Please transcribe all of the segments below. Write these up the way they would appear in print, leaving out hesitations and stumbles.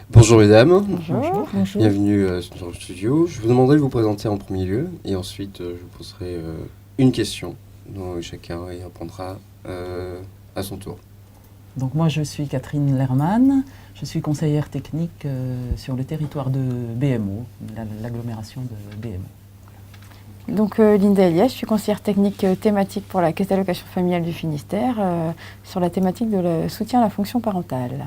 Bonjour mesdames, Bonjour. Bonjour. bienvenue sur le studio. Je vous demanderai de vous présenter en premier lieu et ensuite je vous poserai une question dont chacun y répondra à son tour. Donc moi je suis Catherine Lerman, je suis conseillère technique sur le territoire de BMO, l'agglomération de BMO. Donc Linda Elias, je suis conseillère technique thématique pour la Caisse d'allocation familiale du Finistère sur la thématique de le soutien à la fonction parentale.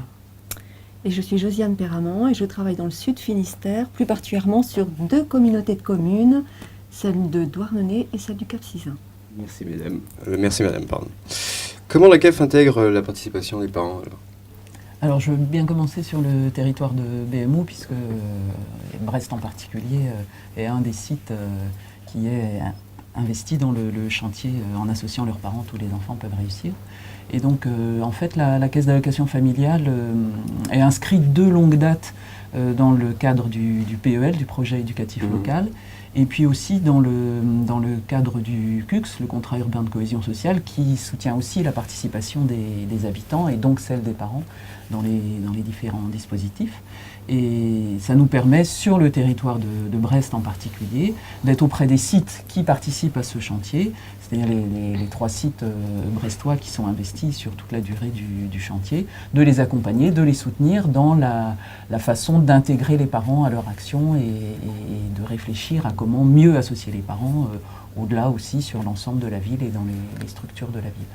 Et je suis Josiane Perramont et je travaille dans le Sud Finistère, plus particulièrement sur 2 communautés de communes, celle de Douarnenez et celle du Cap-Sizun. Merci mesdames. Merci madame, pardon. Comment la CAF intègre la participation des parents alors ? Alors je veux bien commencer sur le territoire de BMO puisque Brest en particulier est un des sites qui est investi dans le chantier en associant leurs parents, tous les enfants peuvent réussir. Et donc, en fait, la Caisse d'allocation familiale est inscrite de longue date dans le cadre du PEL, du projet éducatif local, et puis aussi dans le cadre du CUX, le contrat urbain de cohésion sociale, qui soutient aussi la participation des habitants et donc celle des parents dans les différents dispositifs. Et ça nous permet, sur le territoire de Brest en particulier, d'être auprès des sites qui participent à ce chantier, c'est-à-dire les 3 sites brestois qui sont investis sur toute la durée du chantier, de les accompagner, de les soutenir dans la façon d'intégrer les parents à leur action et de réfléchir à comment mieux associer les parents, au-delà aussi sur l'ensemble de la ville et dans les structures de la ville.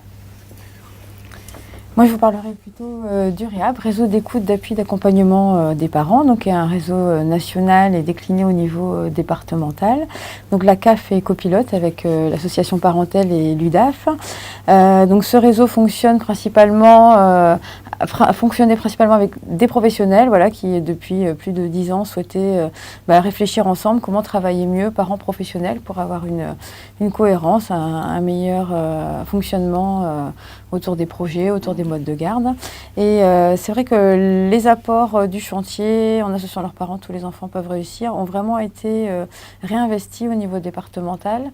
Moi, je vous parlerai plutôt du REAP, réseau d'écoute, d'appui, d'accompagnement des parents, donc qui est un réseau national et décliné au niveau départemental. Donc la CAF est copilote avec l'association Parentèle et l'UDAF. Donc ce réseau fonctionnait principalement avec des professionnels, voilà, qui depuis plus de 10 ans souhaitaient réfléchir ensemble comment travailler mieux parents professionnels pour avoir une cohérence, un meilleur fonctionnement autour des projets, autour des modes de garde. Et c'est vrai que les apports du chantier, en associant leurs parents, tous les enfants peuvent réussir, ont vraiment été réinvestis au niveau départemental.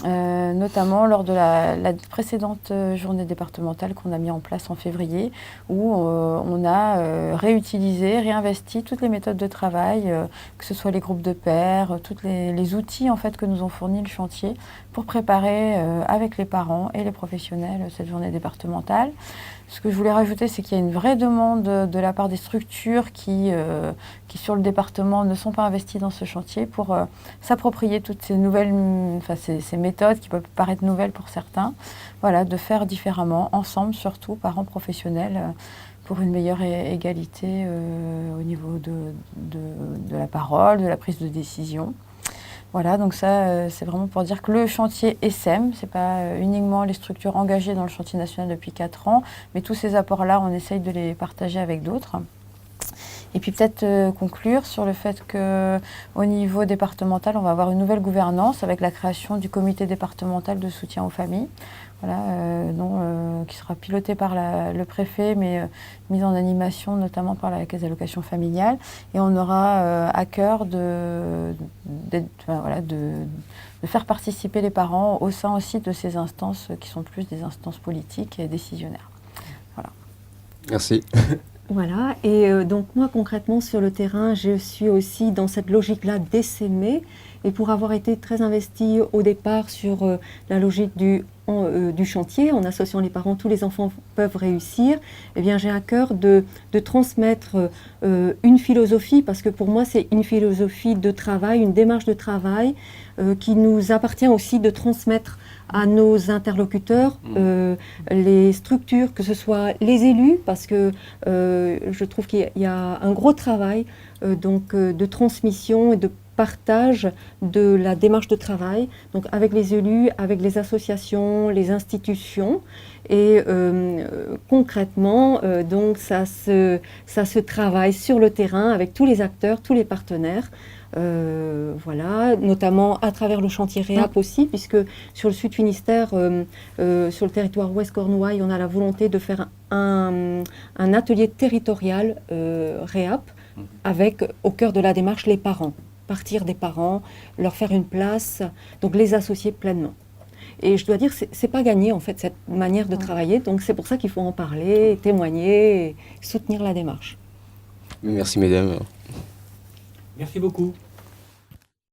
Notamment lors de la précédente journée départementale qu'on a mis en place en février, où on a réutilisé, réinvesti toutes les méthodes de travail, que ce soit les groupes de pairs, tous les outils en fait, que nous ont fournis le chantier pour préparer avec les parents et les professionnels cette journée départementale. Ce que je voulais rajouter, c'est qu'il y a une vraie demande de la part des structures qui sur le département, ne sont pas investies dans ce chantier pour s'approprier toutes ces nouvelles, ces méthodes qui peuvent paraître nouvelles pour certains. Voilà, de faire différemment, ensemble, surtout, parents professionnels, pour une meilleure égalité au niveau de la parole, de la prise de décision. Voilà, donc ça, c'est vraiment pour dire que le chantier ESSEM, ce n'est pas uniquement les structures engagées dans le chantier national depuis 4 ans, mais tous ces apports-là, on essaye de les partager avec d'autres. Et puis peut-être conclure sur le fait qu'au niveau départemental, on va avoir une nouvelle gouvernance avec la création du comité départemental de soutien aux familles, voilà, qui sera piloté par le préfet, mais mise en animation notamment par la Caisse d'allocation familiale. Et on aura à cœur de faire participer les parents au sein aussi de ces instances qui sont plus des instances politiques et décisionnaires. Voilà. Merci. Voilà, et donc moi concrètement sur le terrain, je suis aussi dans cette logique-là d'essaimer, et pour avoir été très investie au départ sur la logique du chantier, en associant les parents, tous les enfants peuvent réussir, eh bien j'ai à cœur de transmettre une philosophie, parce que pour moi c'est une philosophie de travail, une démarche de travail qui nous appartient aussi de transmettre à nos interlocuteurs, les structures, que ce soit les élus, parce que je trouve qu'il y a un gros travail de transmission et de partage de la démarche de travail, donc avec les élus, avec les associations, les institutions, et concrètement, donc ça se travaille sur le terrain avec tous les acteurs, tous les partenaires. Voilà, notamment à travers le chantier REAP aussi, puisque sur le Sud Finistère, sur le territoire ouest cornouaille, on a la volonté de faire un atelier territorial REAP avec au cœur de la démarche les parents, partir des parents, leur faire une place, donc les associer pleinement. Et je dois dire, c'est pas gagné en fait cette manière de travailler, donc c'est pour ça qu'il faut en parler, témoigner, et soutenir la démarche. Merci mesdames. Merci beaucoup.